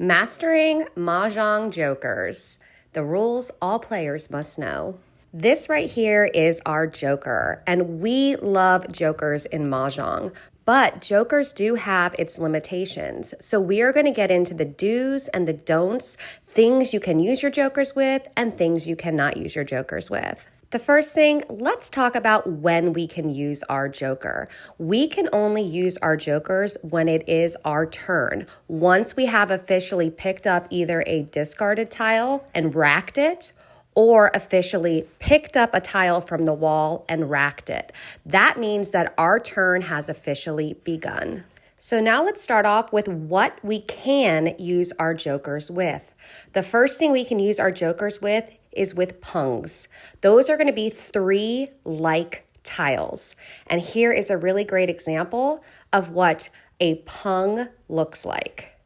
Mastering Mahjong Jokers. The rules all players must know. This right here is our joker, and we love jokers in Mahjong, but jokers do have its limitations. So we are going to get into the do's and the don'ts, things you can use your jokers with and things you cannot use your jokers with. The first thing, let's talk about when we can use our joker. We can only use our jokers when it is our turn. Once we have officially picked up either a discarded tile and racked it, or officially picked up a tile from the wall and racked it. That means that our turn has officially begun. So now let's start off with what we can use our jokers with. The first thing we can use our jokers with is with pungs. Those are going to be 3 like tiles. And here is a really great example of what a pung looks like.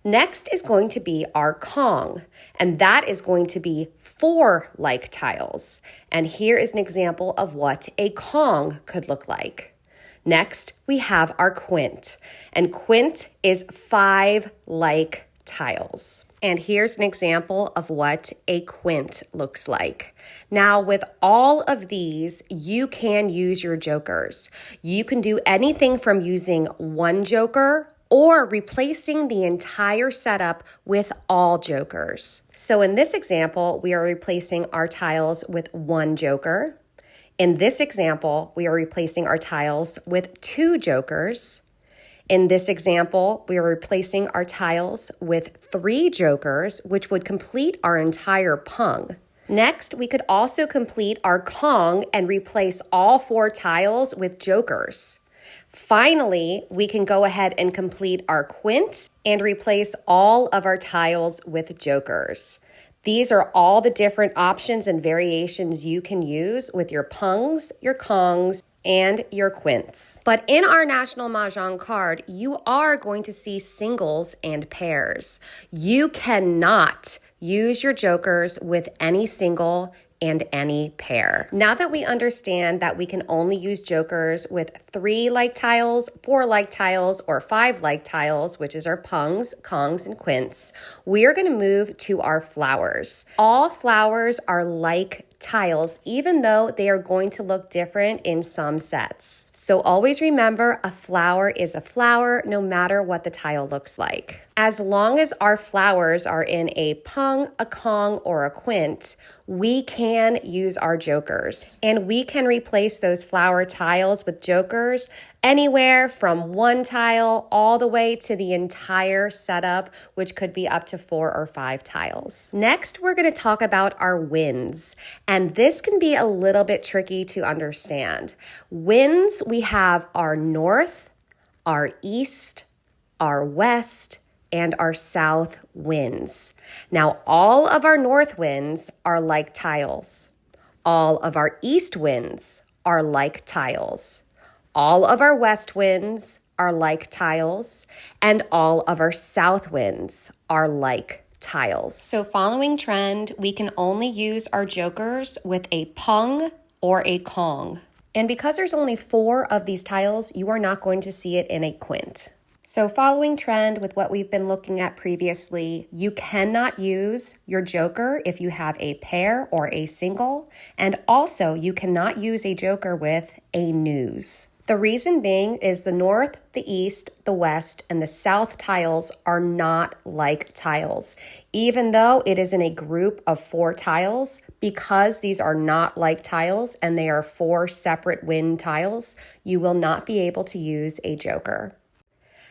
Next is going to be our Kong, and that is going to be 4 like tiles. And here is an example of what a Kong could look like. Next, we have our Quint, and Quint is 5 like tiles. And here's an example of what a Quint looks like. Now, with all of these, you can use your jokers. You can do anything from using one joker or replacing the entire setup with all jokers. So in this example, we are replacing our tiles with 1 joker. In this example, we are replacing our tiles with 2 jokers. In this example, we are replacing our tiles with 3 jokers, which would complete our entire pung. Next, we could also complete our Kong and replace all 4 tiles with jokers. Finally, we can go ahead and complete our Quint and replace all of our tiles with jokers. These are all the different options and variations you can use with your pungs, your Kongs, and your Quints. But in our National Mahjong card, you are going to see singles and pairs. You cannot use your jokers with any single and any pair. Now that we understand that we can only use jokers with 3 like tiles, 4 like tiles, or 5 like tiles, which is our pungs, Kongs, and Quints, we are going to move to our flowers. All flowers are like tiles, even though they are going to look different in some sets. So always remember, a flower is a flower no matter what the tile looks like. As long as our flowers are in a pung, a Kong, or a Quint, we can use our jokers. And we can replace those flower tiles with jokers anywhere from 1 tile all the way to the entire setup, which could be up to 4 or 5 tiles. Next, we're going to talk about our winds. And this can be a little bit tricky to understand. Winds, we have our north, our east, our west, and our south winds. Now, all of our north winds are like tiles. All of our east winds are like tiles. All of our west winds are like tiles, and all of our south winds are like tiles. So following trend, we can only use our jokers with a pung or a Kong. And because there's only 4 of these tiles, you are not going to see it in a Quint. So following trend with what we've been looking at previously, you cannot use your joker if you have a pair or a single, and also you cannot use a joker with a news. The reason being is the north, the east, the west, and the south tiles are not like tiles. Even though it is in a group of 4 tiles, because these are not like tiles and they are 4 separate wind tiles, you will not be able to use a joker.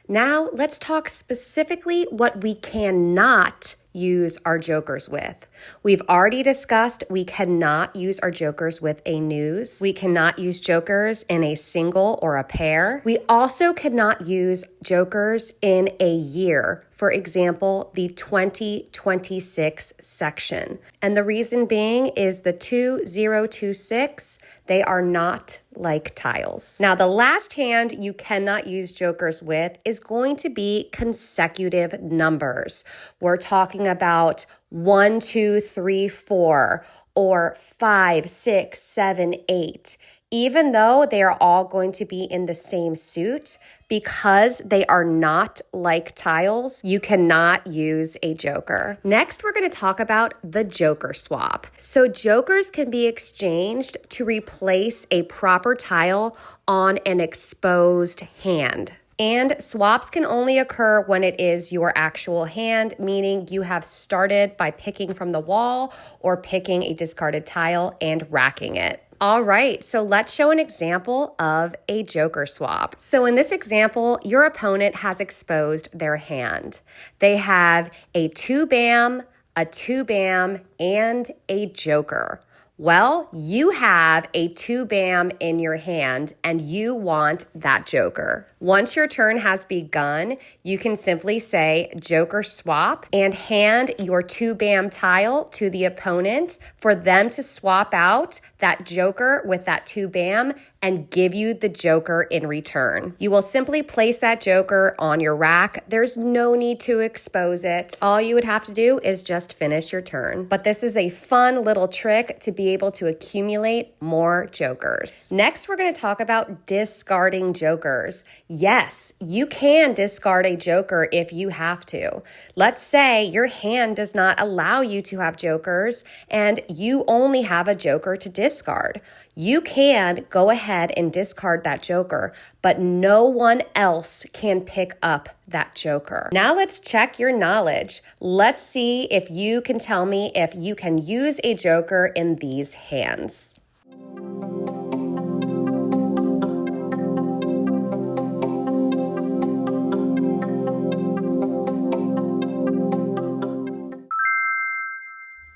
Now, let's talk specifically what we cannot use our jokers with. We've already discussed we cannot use our jokers with a news. We cannot use jokers in a single or a pair. We also cannot use jokers in a year. For example, the 2026 section. And the reason being is the 2026, they are not like tiles. Now, the last hand you cannot use jokers with is going to be consecutive numbers. We're talking about 1, 2, 3, 4, or 5, 6, 7, 8. Even though they are all going to be in the same suit, because they are not like tiles, you cannot use a joker. Next, we're going to talk about the joker swap. So jokers can be exchanged to replace a proper tile on an exposed hand. And swaps can only occur when it is your actual hand, meaning you have started by picking from the wall or picking a discarded tile and racking it. All right, so let's show an example of a joker swap. So in this example, your opponent has exposed their hand. They have a 2-bam, a 2-bam, and a joker. Well, you have a 2-bam in your hand and you want that joker. Once your turn has begun, you can simply say joker swap and hand your 2-bam tile to the opponent for them to swap out that joker with that 2-bam and give you the joker in return. You will simply place that joker on your rack. There's no need to expose it. All you would have to do is just finish your turn. But this is a fun little trick to be able to accumulate more jokers. Next, we're going to talk about discarding jokers. Yes, you can discard a joker if you have to. Let's say your hand does not allow you to have jokers and you only have a joker to discard. You can go ahead and discard that joker, but no one else can pick up that joker. Now let's check your knowledge. Let's see if you can tell me if you can use a joker in these hands.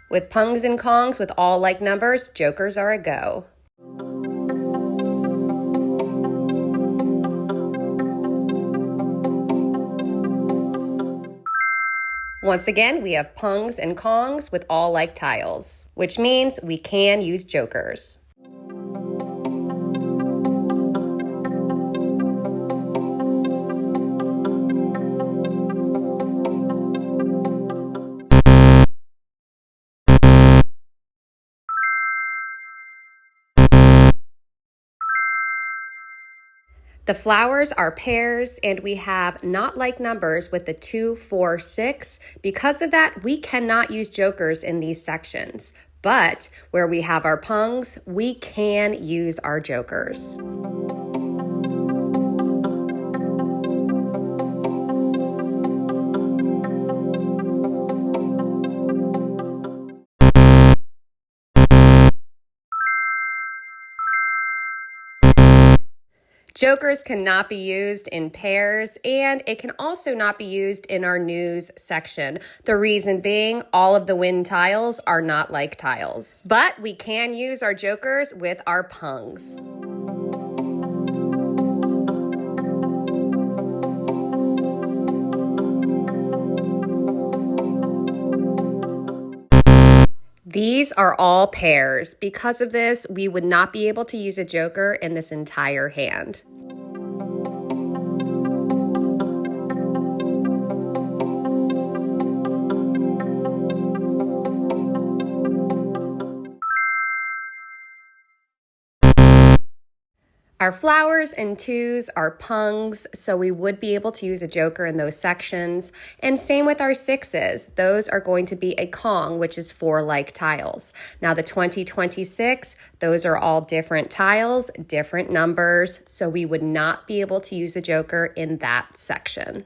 With pungs and kongs with all like numbers, jokers are a go. Once again, we have pungs and kongs with all like tiles, which means we can use jokers. The flowers are pairs, and we have not like numbers with the 2, 4, 6. Because of that, we cannot use jokers in these sections. But where we have our pungs, we can use our jokers. Jokers cannot be used in pairs, and it can also not be used in our news section. The reason being, all of the win tiles are not like tiles. But we can use our jokers with our pungs. These are all pairs. Because of this, we would not be able to use a joker in this entire hand. Our flowers and 2s are pungs, so we would be able to use a joker in those sections. And same with our 6s. Those are going to be a kong, which is 4 like tiles. Now the 2026, those are all different tiles, different numbers, so we would not be able to use a joker in that section.